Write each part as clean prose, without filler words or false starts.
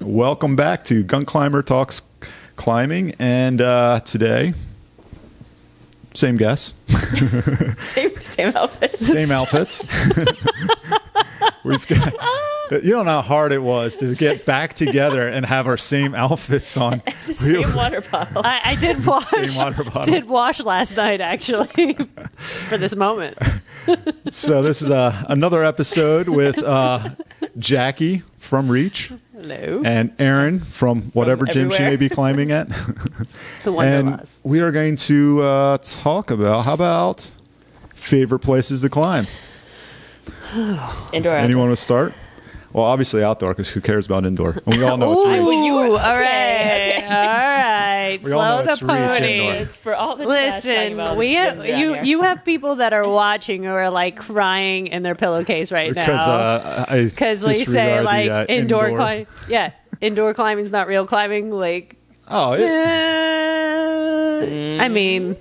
Welcome back to Gunkclimber Talks Climbing, and today, same guests. Same outfits. Same outfits. We've got, you don't know how hard it was to get back together and have our same outfits on. The same water bottle. I did wash. Same water bottle. Did wash last night actually for this moment. So this is another episode with Jackie from Reach. Hello. And Erin from whatever gym she may be climbing at. The And Wanderlust. we are going to talk about, how about favorite places to climb? Indoor. Anyone want to start? Well, obviously outdoor, because who cares about indoor? And we all know it's Reach. well, you were- All right. okay. All right. We all know Slow it's the Reach pony. indoor. It's for all the trash talking Listen, about we gyms have, around you here. you have people that are watching who are like crying in their pillowcase right Because now. I We say disregard like the, indoor climbing. Yeah, indoor climbing's not real climbing. Like, Oh, I mean,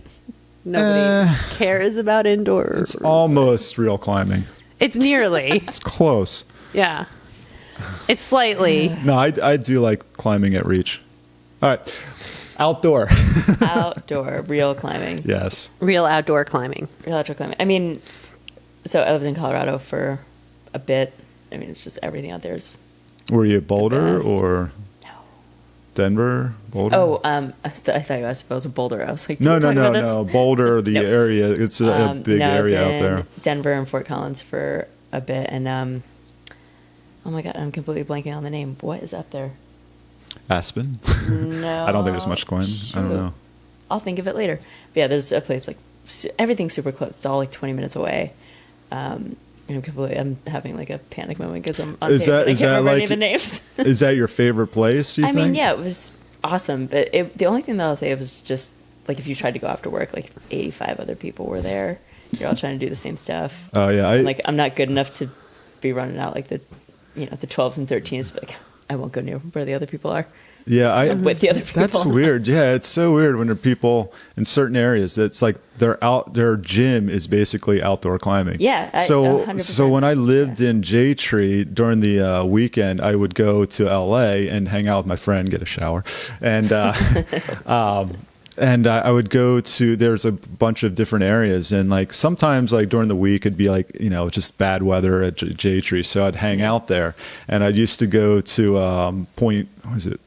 nobody cares about indoor. it's almost real climbing. It's nearly. It's close. Yeah. It's slightly. No, I do like climbing at Reach. All right. Outdoor. Outdoor, real climbing. Yes. Real outdoor climbing. Real outdoor climbing. I mean, so I lived in Colorado for a bit. I mean, it's just everything out there is. Were you at Boulder best. or Denver? Boulder? Oh, I thought you asked if I was a Boulder. I was like, No, did we no, talk no, about this? no. Boulder, the Nope. area. It's a big no, I was area out in there. Denver and Fort Collins for a bit, and oh my god, I'm completely blanking on the name. What is up there? Aspen? No, I don't think there's much climbing. I don't Shoot. know. I'll think of it later. But yeah, there's a place like everything's super close. It's all like 20 minutes away. And I'm having like a panic moment because I'm on Is tape, that- and I is can't that remember like- any of the names. Is that your favorite place, do you I think? mean, yeah, it was awesome. But the only thing that I'll say was just like if you tried to go after work, like 85 other people were there. You're all trying to do the same stuff. Oh, yeah. Like I'm not good enough to be running out like the 12s and 13s. But like I won't go near where the other people are. Yeah, With the other people. That's weird. Yeah, it's so weird when there are people in certain areas that's like their gym is basically outdoor climbing. Yeah, So 100%. when I lived in J Tree during the weekend, I would go to LA and hang out with my friend, get a shower, and and I would go to. There's a bunch of different areas, and like sometimes like during the week it'd be like just bad weather at J Tree, so I'd hang out there, and I used to go to Point. What is it?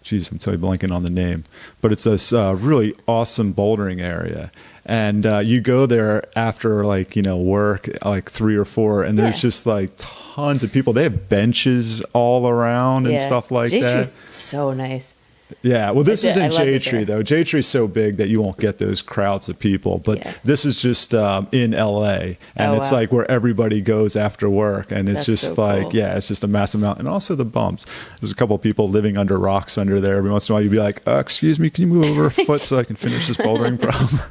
Geez, I'm totally blanking on the name, but it's this really awesome bouldering area. And you go there after work, like 3 or 4, and there's just like tons of people. They have benches all around and stuff like that. J-Tree's so nice. Yeah, well, this I isn't loved it J Tree there. though. J Tree's so big that you won't get those crowds of people. But Yeah. this is just in LA, and Oh, it's wow. like where everybody goes after work, and it's That's just so like cool. it's just a massive amount, and also the bumps. There's a couple of people living under rocks under there. Every once in a while, you'd be like, "Excuse me, can you move over a foot so I can finish this bouldering problem?"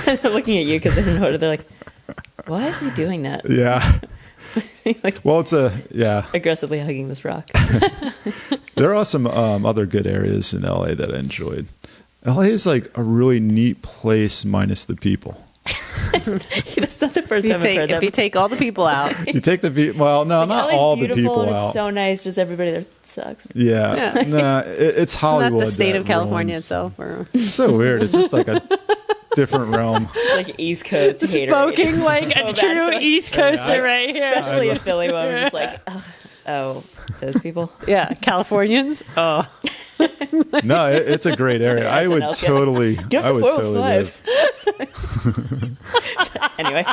They're looking at you because they don't know. They're like, why is he doing that? Yeah. Like Well, it's aggressively hugging this rock. There are some other good areas in LA that I enjoyed. LA is like a really neat place minus the people. That's not the first time I've heard If that. you take all the people out, You take the people. Well, no, not LA's all the beautiful people and out. It's so nice. Just everybody there sucks. Yeah, Yeah. nah, it's not Hollywood. the state that of California ruins- itself. Or It's so weird. It's just like a different realm. It's like East Coast hater. spoken It's like so a bad. true East Coaster right here. Especially in Philly, where I'm just like, ugh, oh, those people. Yeah, Californians. Oh, No, it's a great area. I would SNL, yeah. totally. Get I off the would totally 405. live. Anyway,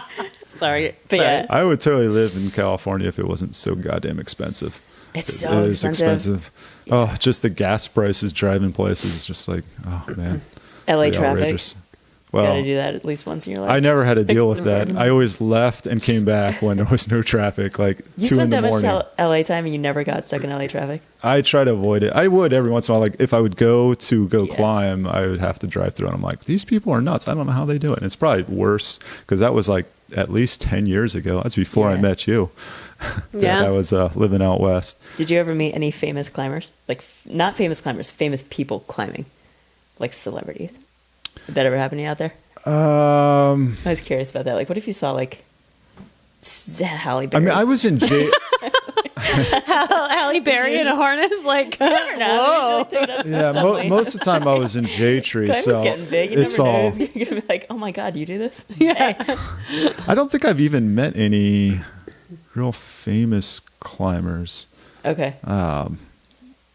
sorry. but yeah, I would totally live in California if it wasn't so goddamn expensive. it's It so is expensive. Oh, just the gas prices driving places is just like, oh man, LA pretty traffic. outrageous. Gotta Well, do that at least once in your life. I never had to deal with It's that. important. I always left and came back when there was no traffic, like You 2 in spent the that much morning. LA time and you never got stuck in LA traffic. I try to avoid it. I would every once in a while. Like if I would go Yeah. climb, I would have to drive through, and I'm like, these people are nuts. I don't know how they do it. And it's probably worse because that was like at least 10 years ago. That's before I Yeah. met you. that Yeah. I was living out west. Did you ever meet any famous climbers? Like, not famous climbers, famous people climbing, like celebrities. Did that ever happen to you out there? I was curious about that. Like, what if you saw like Halle I Berry? mean, I was in J. Halle Berry in a harness, like, You never know. whoa. Usually take it up Yeah, suddenly. most of the time I was in J Tree, Climbing's so getting big. You it's never know all. who's gonna be like, oh my god, you do this? Yeah. I don't think I've even met any real famous climbers. Okay.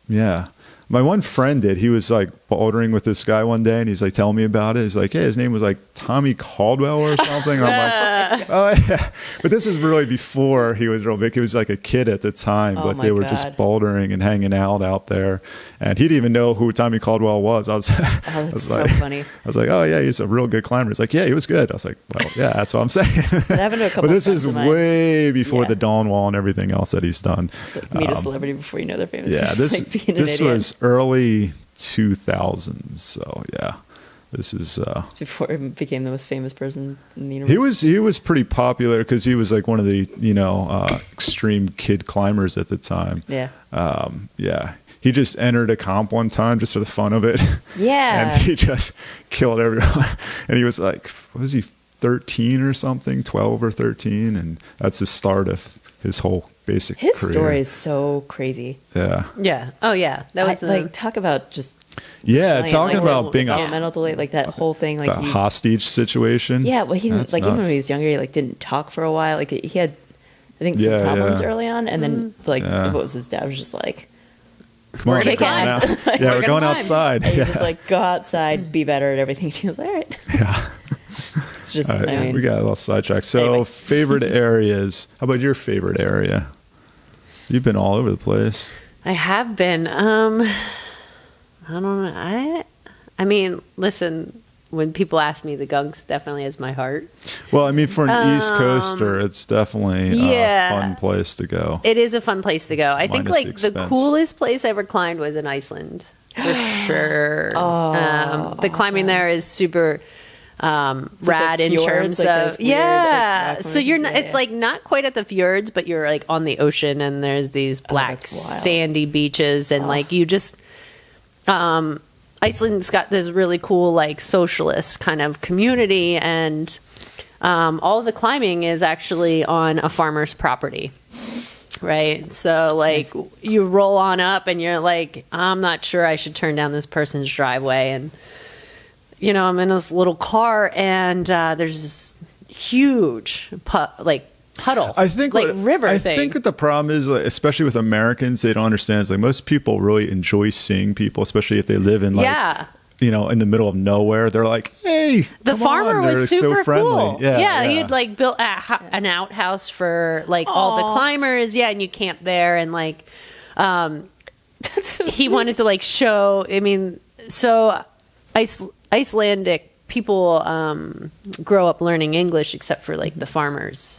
Yeah. My one friend did. He was like bouldering with this guy one day, and he's like telling me about it. He's like, "Yeah, his name was like Tommy Caldwell or something." And I'm like, "Oh yeah." But this is really before he was real big. He was like a kid at the time, Oh, but my they were God. just bouldering and hanging out there. And he didn't even know who Tommy Caldwell was. I was, Oh, I that's was so like, funny. I was like, "Oh yeah, he's a real good climber." He's like, "Yeah, he was good." I was like, "Well, yeah, that's what I'm saying." That happened to a couple But this of is friends of mine. way before Yeah. the Dawn Wall and everything else that he's done. Like, meet a celebrity before you know they're famous. Yeah, You're just, this like, being an this idiot. was early 2000s. So yeah, this is. Before he became the most famous person in the universe. He was pretty popular because he was like one of the extreme kid climbers at the time. Yeah. Yeah. He just entered a comp one time just for the fun of it. Yeah. And he just killed everyone. And he was like, what was he, 13 or something, 12 or 13? And that's the start of his whole basic His career. story is so crazy. Yeah. Yeah. Oh, yeah. That was Like, talk about just Yeah, science, talking like, about being a developmental delay, like that whole thing. Like the hostage situation. yeah, well, he That's like even nuts. when he was younger, he like didn't talk for a while. Like he had, I think, some Yeah, problems yeah. early on, and then like Yeah. what was his dad was just like, Come on, Kick we're going ass. out. Like, Yeah, we're we're gonna going climb. outside. and he Yeah. was like, go outside, be better at everything. And he was like, all right, Yeah. just All right, I mean, we got a little sidetracked. So, Anyway. favorite areas. How about your favorite area? You've been all over the place. I have been. I don't know. I mean, listen, when people ask me, the Gunks definitely has my heart. Well, I mean, for an East Coaster, it's definitely yeah. a fun place to go. It is a fun place to go. I think Minus the like the expense. coolest place I ever climbed was in Iceland, for sure. The climbing there is super rad the in fjords, terms like of those weird, like, rock so you're formations. not, Yeah, it's yeah. like not quite at the fjords, but you're like on the ocean, and there's these black that's wild. sandy beaches, and like you just Iceland's got this really cool like socialist kind of community, and all of the climbing is actually on a farmer's property. Right. So like you roll on up and you're like, I'm not sure I should turn down this person's driveway. And, you know, I'm in this little car and there's this huge puddle, I think like river I thing. think that the problem is, like, especially with Americans, they don't understand. It's like most people really enjoy seeing people, especially if they live in like, Yeah. in the middle of nowhere. They're like, hey, The come farmer on. was They're super so friendly. cool. Yeah, he had like built an outhouse for like all the climbers. Yeah, and you camp there, and like that's so he sweet. wanted to like show. I mean, so Icelandic people grow up learning English, except for like the farmers.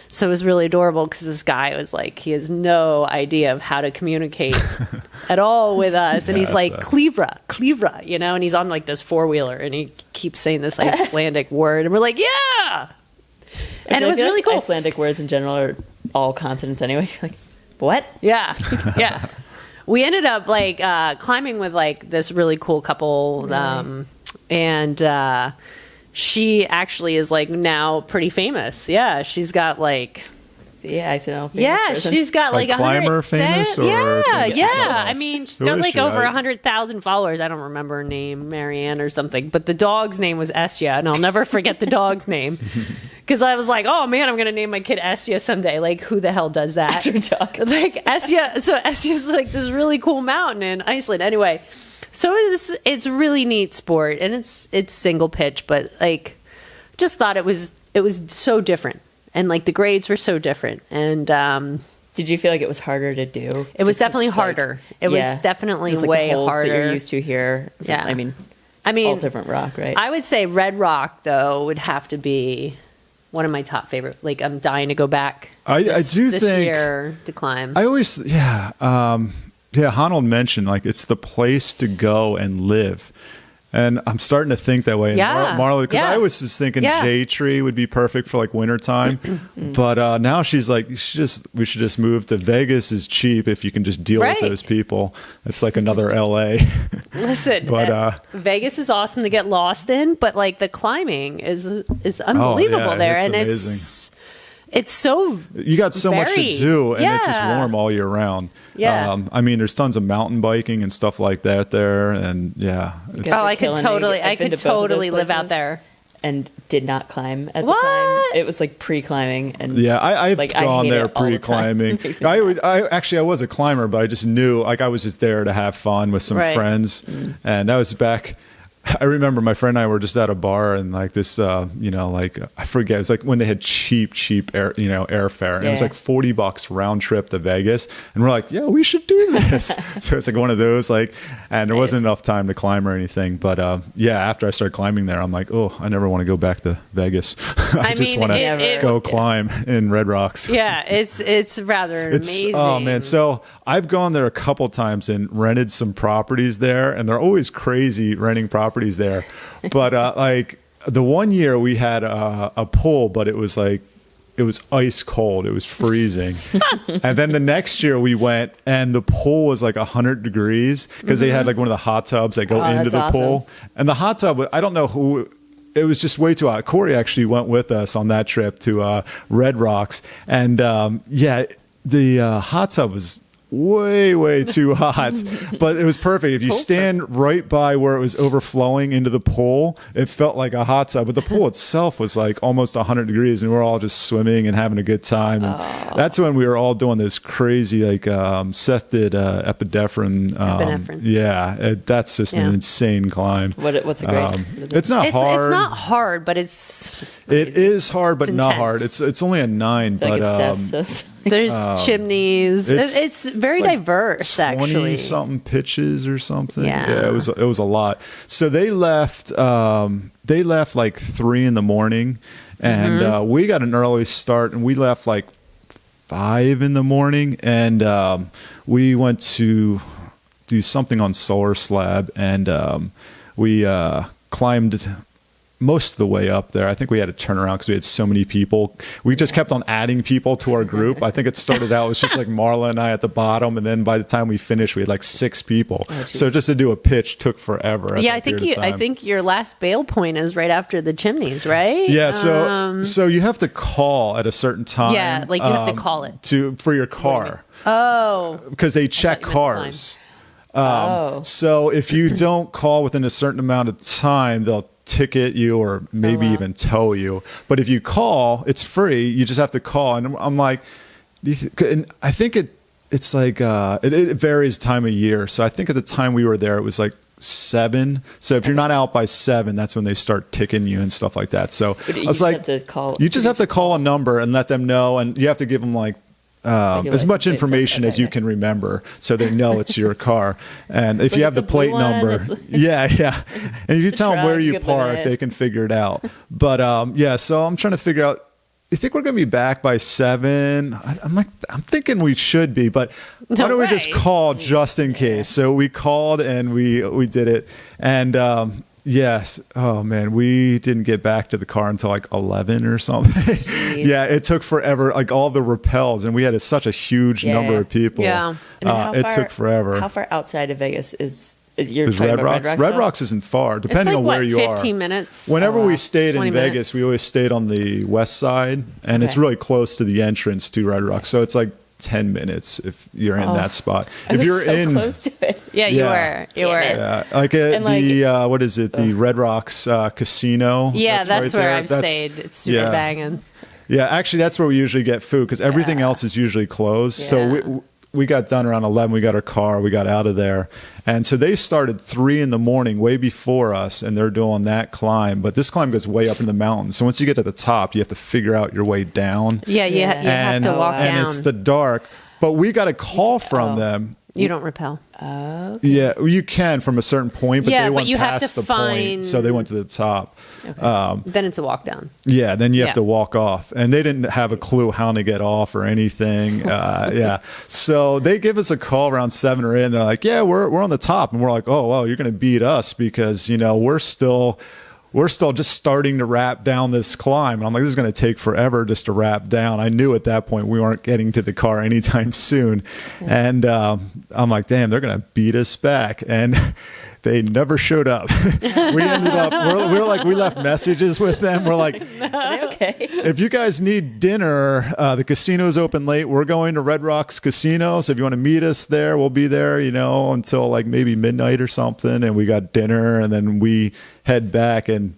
So it was really adorable because this guy was like, he has no idea of how to communicate at all with us. And Yeah, he's like, that's Klivra, you know, and he's on like this four-wheeler and he keeps saying this Icelandic word. And we're like, yeah. And Actually, it was I feel really like cool. Icelandic words in general are all consonants anyway. You're like, what? Yeah. Yeah. We ended up like climbing with like this really cool couple. And she actually is like now pretty famous. Yeah. She's got like, See, I see no famous yeah, person. she's got Like like climber 100 famous or yeah, famous yeah. for something I else? mean, she's Who got is like she? over 100,000 followers. I don't remember her name, Marianne or something. But the dog's name was Esya, and I'll never forget the dog's name because I was like, oh man, I'm gonna name my kid Esya someday. Like, who the hell does that? After a dog. Like Esya. So Esya's like this really cool mountain in Iceland. Anyway, so it's really neat sport, and it's single pitch, but like, just thought it was so different. And like the grades were so different, and Did you feel like it was harder to do? it was Just 'cause, definitely like, harder. It was definitely just, like, way the holds harder. that you're used to here. Yeah. I mean, I it's all mean, different rock, right? I would say Red Rock though would have to be one of my top favorite. Like I'm dying to go back. I do this think year to climb. I always, Honnold mentioned like it's the place to go and live. And I'm starting to think that way. And Yeah. Marla, because Yeah. I was just thinking Yeah. J Tree would be perfect for like wintertime. But now she's like, we should just move to Vegas is cheap if you can just deal Right. with those people. It's like another LA. Listen, But, Vegas is awesome to get lost in, but like the climbing is unbelievable yeah, there, it's and amazing. It's so you got so much to do, and it's just Yeah. warm all year round. Yeah. I mean, there's tons of mountain biking and stuff like that there, and yeah, it's, Guys are I could killing me. totally, I I've been could to both of those totally live out places there. and did not climb at the What? time. It was like pre-climbing, and yeah. I've like, I gone hate there it all the time. pre-climbing. It makes me I was a climber, but I just knew like I was just there to have fun with some Right. friends, and that was back. I remember my friend and I were just at a bar, and like this, like I forget, it was like when they had cheap airfare, and it was Yeah. like $40 round trip to Vegas, and we're like, yeah, we should do this. So it's like one of those, like, and there wasn't Nice. enough time to climb or anything, but yeah, after I started climbing there, I'm like, oh, I never want to go back to Vegas. I just mean, want it- to it- go climb in Red Rocks. Yeah, it's rather amazing. Oh man, so I've gone there a couple times and rented some properties there, and they're always crazy renting properties there. But like the one year we had a pool, but it was ice cold. It was freezing. And then the next year we went, and the pool was like 100 degrees because they had like one of the hot tubs that go Oh, into that's the pool. And the hot tub, I don't know who. It was just way too hot. Corey actually went with us on that trip to Red Rocks, and yeah, the hot tub was way too hot, but it was perfect. If you stand right by where it was overflowing into the pool, it felt like a hot tub, but the pool itself was like almost 100 degrees, and we were all just swimming and having a good time. And that's when we were all doing this crazy, like Seth did epinephrine. Epinephrine. Yeah, that's just Yeah. an insane climb. what's it grade? What is it? It's not hard. It's not hard, but it's Just It crazy. is hard, but It's not intense. hard. It's only a 9, I feel but like it's Seth, so it's like- there's chimneys. It's very like diverse, actually. 20 something pitches or something. Yeah. It was a lot. So they left like 3 in the morning, and Mm-hmm. we got an early start, and we left like 5 in the morning, and we went to do something on Solar Slab, and we climbed most of the way up there. I think we had to turn around because we had so many people. We just kept on adding people to our group. I think it started out, it was just like Marla and I at the bottom, and then by the time we finished, we had like 6 people. So just to do a pitch took forever. Yeah, I think your last bail point is right after the chimneys, right? Yeah, so you have to call at a certain time. Yeah, like you have to call it. for your car Oh, because they check you meant to climb. cars. oh, So if you don't call within a certain amount of time, they'll ticket you or maybe wow. even tow you. But if you call, it's free. You just have to call. And I'm like, and I think it's like it varies time of year. So I think at the time we were there, it was like 7. So if you're not out by 7, that's when they start ticking you and stuff like that. So But you I was just like, have to call- you just have to call a number and let them know, and you have to give them like your as license much plate, information as okay, you okay. can remember, so they know it's your car. And if like, you have it's the a blue plate one, number, it's like- yeah, and if you It's a tell them where truck, you you could live in park, it. they can figure it out. But yeah, so I'm trying to figure out. You think we're going to be back by 7? I'm thinking we should be, but why No don't we just way. call just in case? So we called and we did it, and yes, oh man, we didn't get back to the car until like 11 or something. Yeah, it took forever, like all the rappels, and we had such a huge Yeah. number of people. Yeah. And then how It far- took forever. How far outside of Vegas is your Is Red Rocks? Red Rocks isn't far, it's depending like on what, where you 15 are. minutes. Whenever we stayed in 20 Vegas, minutes. we always stayed on the west side, and it's Okay. really close to the entrance to Red Rocks. So it's like 10 minutes if you're in that spot. I If was you're so in, close to it. Yeah, you Yeah. were. You Damn were. it. like at And, like, the what is it? The Red Rocks Casino. Yeah, that's right where there. I've That's- stayed. It's super yeah. banging. Yeah, actually, that's where we usually get food because everything Yeah. else is usually closed. Yeah. So we got done around 11. We got our car. We got out of there. And so they started 3 in the morning, way before us, and they're doing that climb. But this climb goes way up in the mountains. So once you get to the top, you have to figure out your way down. Yeah, you, Yeah. you have to walk and down. it's the dark. But we got a call from them. You don't repel. Yeah, you can from a certain point, but Yeah, they but went you have past to the point, find- so they went to the top. Then it's a walk down. Yeah, then you have Yeah. to walk off, and they didn't have a clue how to get off or anything. Yeah, so they give us a call around 7 or 8, and they're like, "Yeah, we're on the top," and we're like, "Oh, well, you're going to beat us because we're still just starting to wrap down this climb." And I'm like, this is going to take forever just to wrap down. I knew at that point we weren't getting to the car anytime soon. And I'm like, damn, they're going to beat us back. And They never showed up. We ended up, we're like, we left messages with them. We're like, Are they okay? if you guys need dinner, the casino's open late. We're going to Red Rocks Casino. So if you want to meet us there, we'll be there, until like maybe midnight or something. And we got dinner and then we head back and,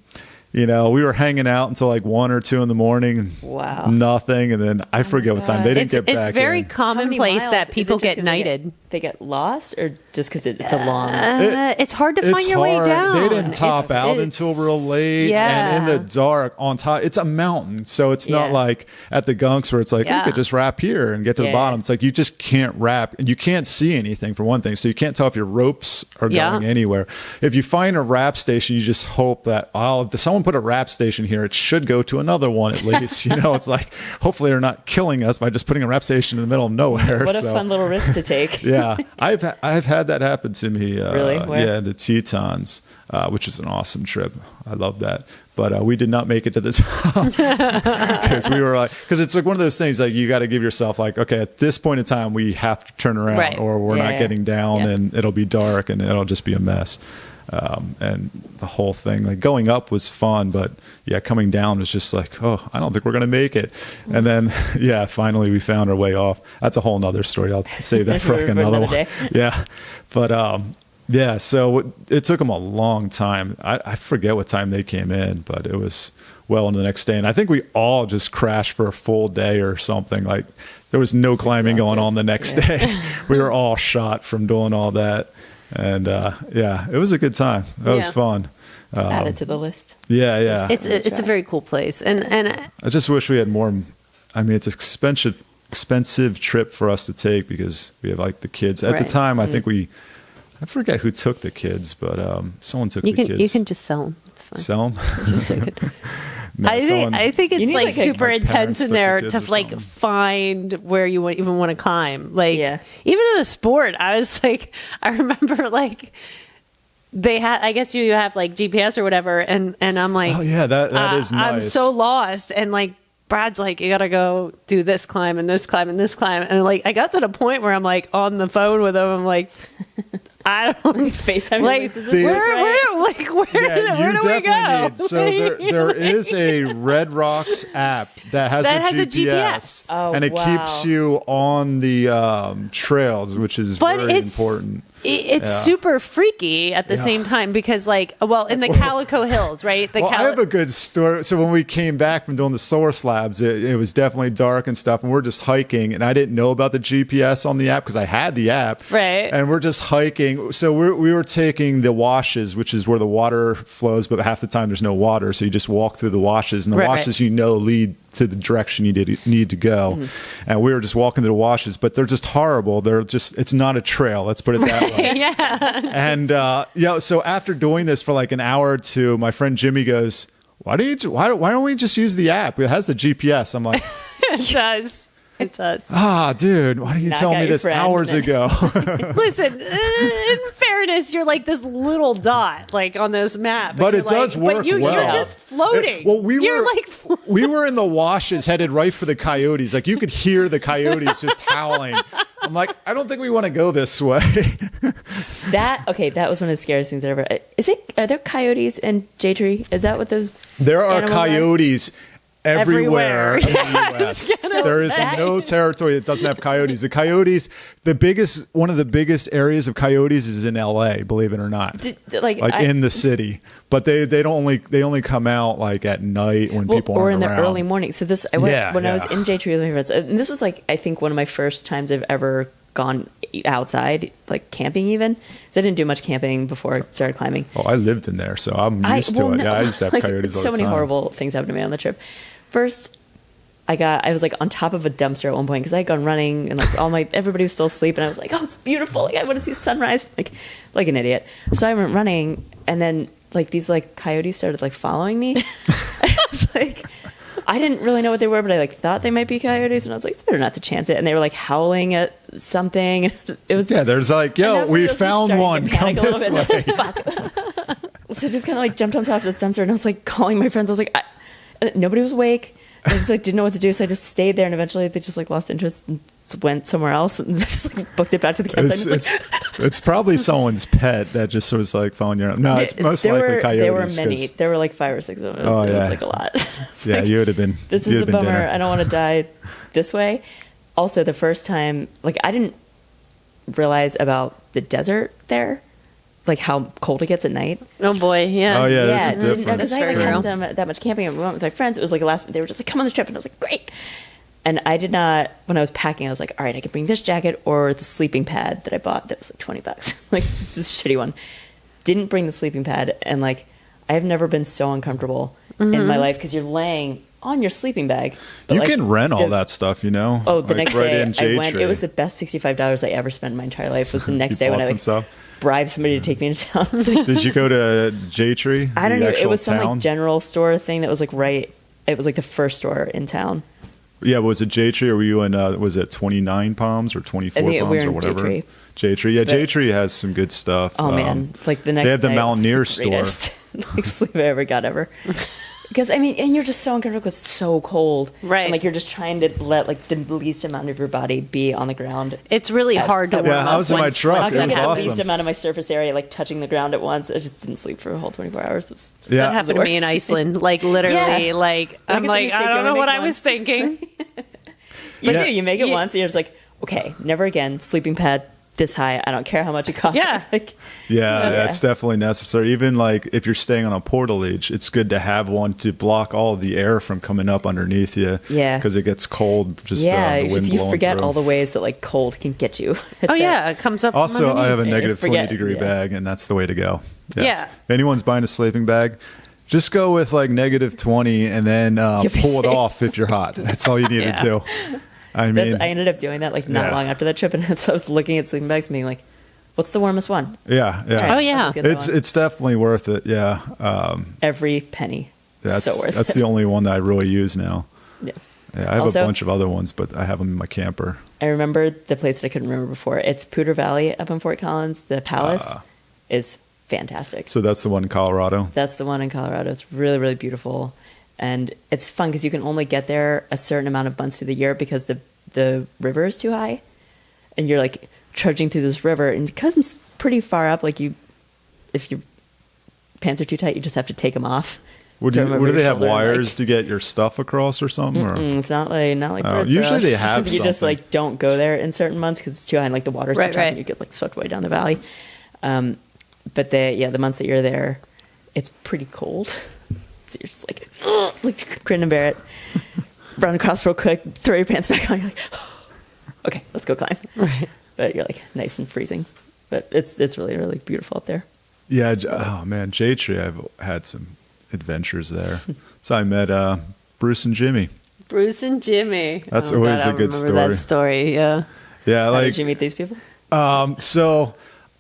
we were hanging out until like 1 or 2 in the morning. Wow. Nothing. And then I forget what time they didn't get back. It's very in. commonplace miles? that Is it people just get 'cause knighted. They get lost, or just because it's a long? It's hard to find It's your way hard. down. They didn't top out It's- until real late. Yeah. And in the dark on top, it's a mountain. So it's not Yeah. like at the Gunks where it's like, Yeah. you could just wrap here and get to the Yeah. bottom. It's like, you just can't wrap and you can't see anything for one thing. So you can't tell if your ropes are Yeah. going anywhere. If you find a wrap station, you just hope that, if someone put a wrap station here, it should go to another one at least. It's like, hopefully they're not killing us by just putting a wrap station in the middle of nowhere. What a So, fun little risk to take. yeah, I've had that happen to me. Really? Where? Yeah, the Tetons, which is an awesome trip. I love that. But we did not make it to the top because it's like one of those things like you got to give yourself like, okay, at this point in time, we have to turn around Right. or we're not Yeah. getting down Yeah. and it'll be dark and it'll just be a mess. And the whole thing, like going up was fun, but yeah, coming down was just like, oh, I don't think we're going to make it. And then, yeah, finally we found our way off. That's a whole nother story. I'll save that for like For another another one. day. Yeah. But, yeah, so it took them a long time. I forget what time they came in, but it was well into the next day. And I think we all just crashed for a full day or something. Like there was no climbing going on the next day. We were all shot from doing all that. And yeah, it was a good time. That was fun. Add it to the list. Yeah, yeah. It's a very cool place, and I just wish we had more. I mean, it's an expensive trip for us to take because we have like the kids. At the Right. time, I think I forget who took the kids, but someone took you the can kids. you can just sell them. It's fine. Sell them. Just take it. I think it's You need, like like, a- super like intense parents in took there the to kids or like something. find where you even want to climb. Like Yeah. even in a sport, I was like, I remember like they had. I guess you have like GPS or whatever, and I'm like, Oh yeah, that is nice. I'm so lost, and like Brad's like, you gotta go do this climb and this climb and this climb, and like I got to the point where I'm like on the phone with him. I'm like, I don't FaceTime. like does this look where right? Yeah, where you do we go? definitely need. So there is a Red Rocks app that has a GPS, GPS. Oh, and it wow. keeps you on the trails, which is But very it's- important. It's Yeah. super freaky at the Yeah. same time because, like, well, in the Calico Hills, right? Well, I have a good story. So when we came back from doing the solar slabs, it was definitely dark and stuff, and we're just hiking, and I didn't know about the GPS on the app because I had the app, Right. And we're just hiking. So we were taking the washes, which is where the water flows, but half the time there's no water, so you just walk through the washes, and the Right, washes lead to the direction you need to go. And we were just walking through the washes, but they're just horrible. It's not a trail. Let's put it that way. yeah. And so after doing this for like an hour or two, my friend Jimmy goes, why don't we just use the app? It has the GPS. I'm like, It does. It does. dude, why didn't you Knock tell out me your this friend. hours ago? Listen, in fairness, you're like this little dot, like on this map, But you're it does like, work You're well. just floating. Well, you're like, we were in the washes headed right for the coyotes. Like you could hear the coyotes just howling. I'm like, I don't think we want to go this way. That was one of the scariest things I ever. Are there coyotes in J-Tree? Is that what those? There are animals coyotes everywhere in the Yes. U.S. There is no territory that doesn't have coyotes. The coyotes, one of the biggest areas of coyotes is in L.A., believe it or not. In the city. But they only come out like at night when people aren't or in the around. early morning. So I went when I was Yeah. in J-Tree with my friends, and this was like I think one of my first times I've ever gone outside, like camping even. So I didn't do much camping before I started climbing. Oh, I lived in there, so I'm used to it. Yeah, I used to have coyotes all so the many time. horrible things happened to me on the trip. First, I was like on top of a dumpster at one point because I had gone running and like everybody was still asleep, and I was like, oh, it's beautiful. Like I want to see the sunrise, like an idiot. So I went running, and then like these like coyotes started like following me. I was like, I didn't really know what they were, but I like thought they might be coyotes, and I was like, it's better not to chance it. And they were like howling at something. It was there's like, yo, enough we of us found started to one. Come panic a little this bit. way. Fuck. So I just kind of like jumped on top of this dumpster, and I was like calling my friends. I was like, nobody was awake. I just like didn't know what to do, so I just stayed there, and eventually they just like lost interest and went somewhere else, and just like booked it back to the campsite. And it's like, It's probably someone's pet that just was like following you around. No, it's most likely coyotes. There were many. 'cause- There were like 5 or 6 of them. Oh, It yeah. was like a lot. Yeah, you would have been. This you'd is a have been bummer. dinner. I don't want to die this way. Also, the first time, like, I didn't realize about the desert there, like how cold it gets at night. Oh boy, yeah. Oh, yeah, there's Yeah, a didn't know difference. because I That's like, very hadn't real. done that much camping. And we went with my friends. It was like a last. They were just like, "Come on this trip," and I was like, "Great." And I did not. When I was packing, I was like, "All right, I can bring this jacket or the sleeping pad that I bought that was like $20. Like it's just a shitty one." Didn't bring the sleeping pad, and like I have never been so uncomfortable in my life because you're laying on your sleeping bag. But You like, can rent all the- that stuff, you know? Oh, the Like, next right day in I J went. Tree. It was the best $65 I ever spent in my entire life. Was the next You day when bought I some like stuff? bribed somebody to take me to town. It's like, Did you go to J Tree? I don't the know. It actual was some town? like general store thing that was like right. It was like the first store in town. Yeah, was it J Tree or were you in, was it 29 Palms or 24 I think we Palms were or in whatever? J-Tree. J Tree. Yeah, But- J Tree has some good stuff. Oh man, like the next they had the night was Mountaineer the store. greatest, like sleep I ever got ever. Because I mean, and you're just so uncomfortable because it's so cold, Right. And like you're just trying to let like the least amount of your body be on the ground. It's really hard to Yeah, warm I up was in my when- truck. How It can I was get the awesome. least amount of my surface area like touching the ground at once? I just didn't sleep for a whole 24 hours. It was, Yeah, That happened to me in worst. Iceland. Like literally, Yeah. like I'm it's a like mistake I you don't only know what make I was once. thinking. you Yeah. do. You make it Yeah. once, and you're just like, okay, never again. Sleeping pad this high. I don't care how much it costs. Yeah. like, Yeah, Yeah. it's definitely necessary. Even like if you're staying on a portalage, it's good to have one to block all of the air from coming up underneath you. Yeah. because it gets cold. Just yeah, the it's wind just, you blowing forget through. all the ways that like cold can get you. Oh yeah, it comes up. from Also, I have a underneath. negative Forget- 20-degree yeah. bag, and that's the way to go. Yes. Yeah. If anyone's buying a sleeping bag, just go with like negative 20 and then You'll be pull it safe. off if you're hot. That's all you need Yeah. to do. I mean, I ended up doing that like not Yeah. long after that trip, and so I was looking at sleeping bags and being like, "What's the warmest one?" yeah. Oh, yeah. Let's get that It's one. it's definitely worth it. Yeah. Every penny. That's So worth that's it. the only one that I really use now. Yeah. Yeah, I have Also- a bunch of other ones, but I have them in my camper. I remember the place that I couldn't remember before. It's Poudre Valley up in Fort Collins. The Palace is fantastic. So that's the one in Colorado. That's the one in Colorado. It's really, really beautiful. And it's fun because you can only get there a certain amount of months through the year because the river is too high. And you're like trudging through this river and it comes pretty far up. Like if your pants are too tight, you just have to take them off. Would Throw 'em over do your they have shoulder and, wires like- to get your stuff across or something? Or? It's not like Oh, Birdsboro. usually they have You just something. like don't go there in certain months because it's too high and like the water's Right, too high right. and you get like swept away down the valley. But the months that you're there, it's pretty cold. So you're just like grin and bear it. Run across real quick, throw your pants back on. You're like, okay, let's go climb. Right. But you're like nice and freezing. But it's really, really beautiful up there. Yeah. Oh man, J Tree. I've had some adventures there. So I met Bruce and Jimmy. Bruce and Jimmy. That's Oh, always God, a good I remember that story. Yeah. Yeah, How like did you meet these people? so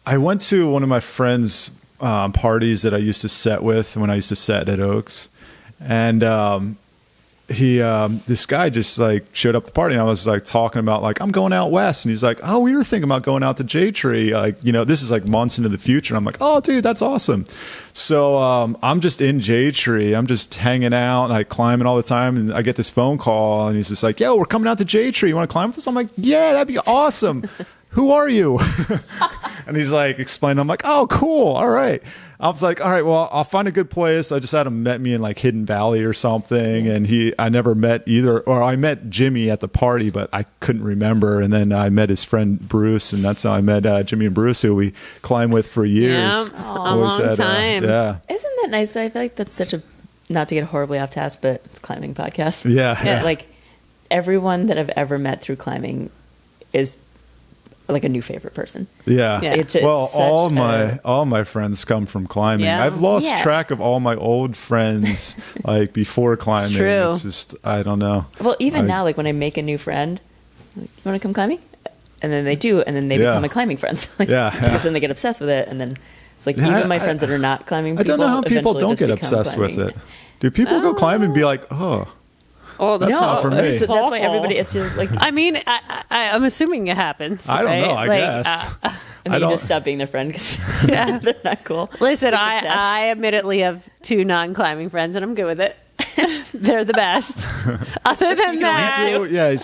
I went to one of my friends' parties that I used to set with when I used to set at Oaks, and he this guy just like showed up at the party, and I was like talking about like I'm going out west, and he's like, oh, we were thinking about going out to J Tree, like this is like months into the future. And I'm like, oh, dude, that's awesome. So I'm just in J Tree, I'm just hanging out, like climbing all the time, and I get this phone call, and he's just like, yo, we're coming out to J Tree, you want to climb with us? I'm like, yeah, that'd be awesome. Who are you? And he's like explaining. I'm like, oh, cool. All right. I was like, all right, well, I'll find a good place. I just had him met me in like Hidden Valley or something. And I never met either, or I met Jimmy at the party, but I couldn't remember. And then I met his friend Bruce, and that's how I met Jimmy and Bruce, who we climbed with for years. Yeah, a Always long time. yeah. Isn't that nice? Though? I feel like that's such a, not to get horribly off task, but it's a climbing podcast. Yeah. Yeah. Like everyone that I've ever met through climbing is like a new favorite person. Yeah. Yeah. It's Well, such all my friends come from climbing. Yeah. I've lost Yeah. track of all my old friends like before climbing. true. It's just I don't know. well, even I- now, like when I make a new friend, I'm like, you want to come climbing? And then they do, and then they Yeah. become my climbing friends. Like, Yeah, yeah. Because then they get obsessed with it, and then it's like Yeah, even my I- friends that are not climbing I don't know how people eventually don't just get become obsessed with climbing. it. Do people go climb and be like, oh, Oh, that's That's not for me. That's why awful. everybody. It's like I mean, I'm assuming it happens. I don't know, right? I guess. and I then you don't- just stop being their friend because Yeah. they're not cool. Listen, Take the chest. I admittedly have 2 non-climbing friends, and I'm good with it. They're the best. Other than that,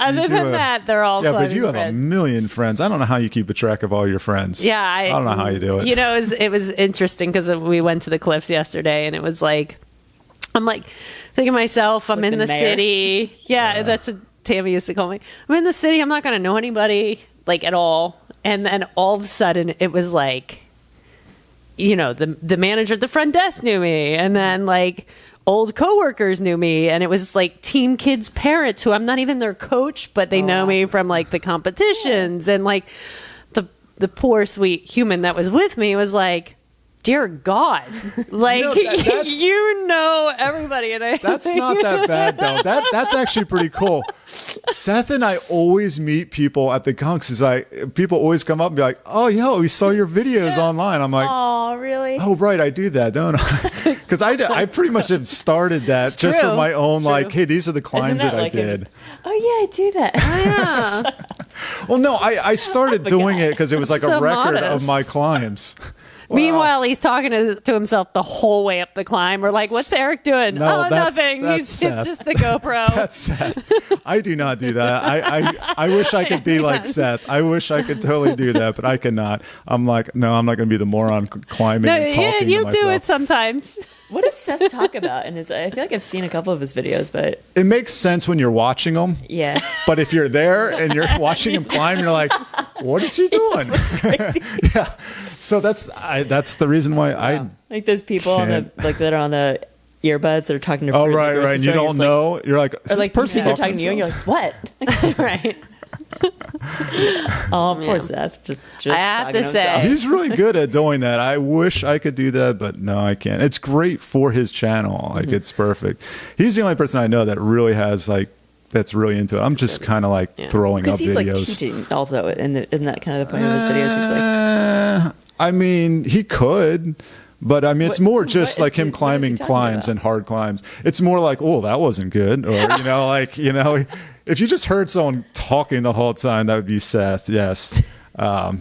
other than that, they're all yeah. But you have friends. a million friends. I don't know how you keep a track of all your friends. Yeah, I don't know how you do it. You know, it was interesting because we went to the cliffs yesterday, and it was like, I'm like thinking to myself, I'm like in the mayor. city. Yeah, that's what Tammy used to call me. I'm in the city. I'm not going to know anybody like at all. And then all of a sudden, it was like, you know, the manager at the front desk knew me, and then like old coworkers knew me, and it was like team kids' parents who I'm not even their coach, but they know me from like the competitions, and like the poor sweet human that was with me was like, dear God, like you know everybody, and that's not that bad though. That's actually pretty cool. Seth and I always meet people at the Gunks. Is like people always come up and be like, "Oh, yo, we saw your videos online." I'm like, "Oh, really? Oh, right, I do that, don't I?" Because I pretty much have started that It's just true. for my own. It's Like, true. hey, these are the climbs that I like did. Oh yeah, I do that. Yeah. Well, no, I started doing it because it was like a So record of modest. my climbs. Meanwhile, he's talking to himself the whole way up the climb. We're like, what's Eric doing? No, oh, that's- nothing. that's It's Seth. just the GoPro. That's Seth. I do not do that. I wish I could be like Seth. I wish I could totally do that, but I cannot. I'm like, no, I'm not going to be the moron climbing No, and talking yeah, to you myself. do it sometimes. What does Seth talk about? And I feel like I've seen a couple of his videos, but It makes sense when you're watching them, yeah, but if you're there and you're watching him climb, you're like, what is he doing? Yeah. So that's the reason why I. like those people on the Can't. like that are on the earbuds that are talking to. Oh, fruit in the right, grocery right. And you store, don't you're know. You're like, is or this like person they're talking to you, and you're themselves? like, "What?" Right. Oh, poor Yeah. Seth. Just I have talking to himself. say- He's really good at doing that. I wish I could do that, but no, I can't. It's great for his channel. Like, it's perfect. He's the only person I know that really has, like, that's really into it. I'm just kind of like throwing up because he's videos. like teaching also, and isn't that kind of the point of his videos? He's like, I mean, he could, but I mean, it's more just what like is him he- what is he climbing talking climbs about? and hard climbs. It's more like, oh, that wasn't good. Or, if you just heard someone talking the whole time, that would be Seth. Yes.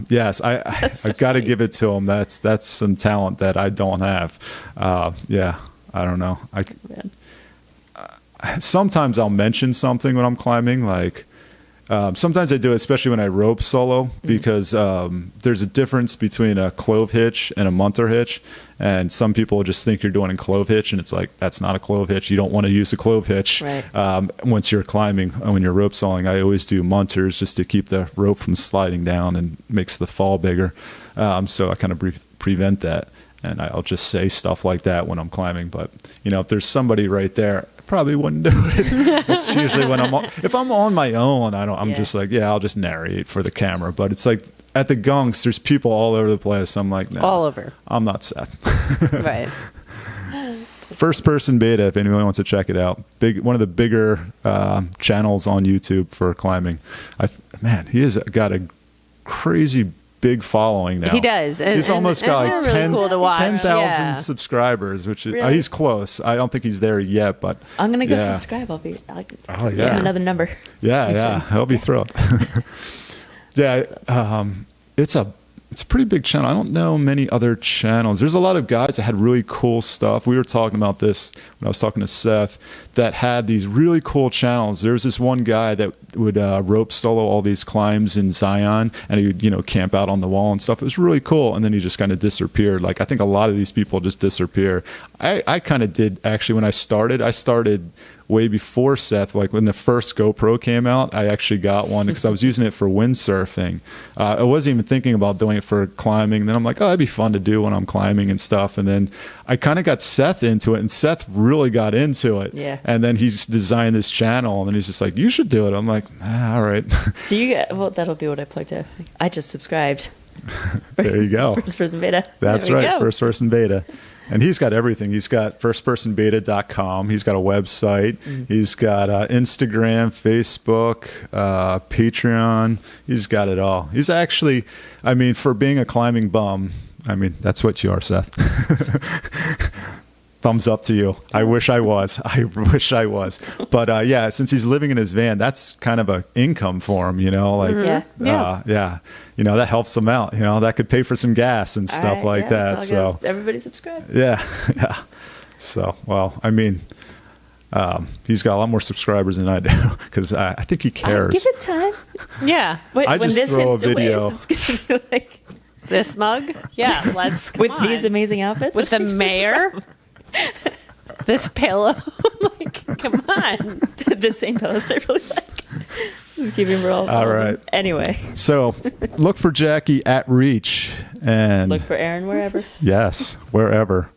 Yes. I've got to give it to him. That's some talent that I don't have. Yeah. I don't know. man. Sometimes I'll mention something when I'm climbing, like sometimes I do it, especially when I rope solo, because there's a difference between a clove hitch and a munter hitch, and some people just think you're doing a clove hitch, and it's like, that's not a clove hitch. You don't want to use a clove hitch. Right. Once you're climbing, when you're rope soloing, I always do munters just to keep the rope from sliding down and makes the fall bigger. So I kind of prevent that. And I'll just say stuff like that when I'm climbing. But, if there's somebody right there, I probably wouldn't do it. It's usually when if I'm on my own, I'm Yeah. just like, I'll just narrate for the camera. But it's like at the Gunks, there's people all over the place. I'm like, no, All over. I'm not Seth. Right. First person beta, if anyone wants to check it out. One of the bigger channels on YouTube for climbing. Man, he has got a crazy big following now. He does. He's almost got like they're really cool to watch. 10,000 Yeah. subscribers, which is Really? he's close. I don't think he's there yet, but I'm gonna go yeah. subscribe. I'll give yeah. him another number. Yeah, I'll be thrilled. Yeah, it's a pretty big channel. I don't know many other channels. There's a lot of guys that had really cool stuff. We were talking about this when I was talking to Seth, that had these really cool channels. There was this one guy that would rope solo all these climbs in Zion, and he would, camp out on the wall and stuff. It was really cool, and then he just kind of disappeared. Like, I think a lot of these people just disappear. I kind of did, actually, when I started way before Seth. Like, when the first GoPro came out, I actually got one because I was using it for windsurfing. I wasn't even thinking about doing it for climbing. Then I'm like, oh, that'd be fun to do when I'm climbing and stuff. And then I kind of got Seth into it, and Seth really got into it. Yeah. And then he's designed this channel, and then he's just like, you should do it. I'm like, all right. So that'll be what I plugged in. I just subscribed. There you go. First person beta. That's There we right. go. First person beta. And he's got everything. He's got firstpersonbeta.com. He's got a website. He's got Instagram, Facebook, Patreon. He's got it all. He's actually, for being a climbing bum, that's what you are, Seth. Thumbs up to you. I wish I was. But yeah, since he's living in his van, that's kind of a income for him, like, Yeah. that helps him out. That could pay for some gas and stuff All right, like yeah, that. that's all So good. Everybody subscribe. yeah. So, well, He's got a lot more subscribers than I do because I think he cares. Give it time. Yeah. But I when just this throw hits a the video. waves, it's gonna be like This mug? Yeah, let's come with on. these amazing outfits. with the mayor. This pillow. Like, come on. the same pillow that I really like. Just keeping for all. All right. Anyway, So look for Jackie at Reach and look for Aaron wherever. yes, wherever.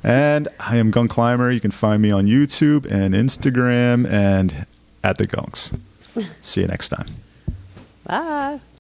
And I am Gunkclimber. You can find me on YouTube and Instagram and at the Gunks. See you next time. Bye.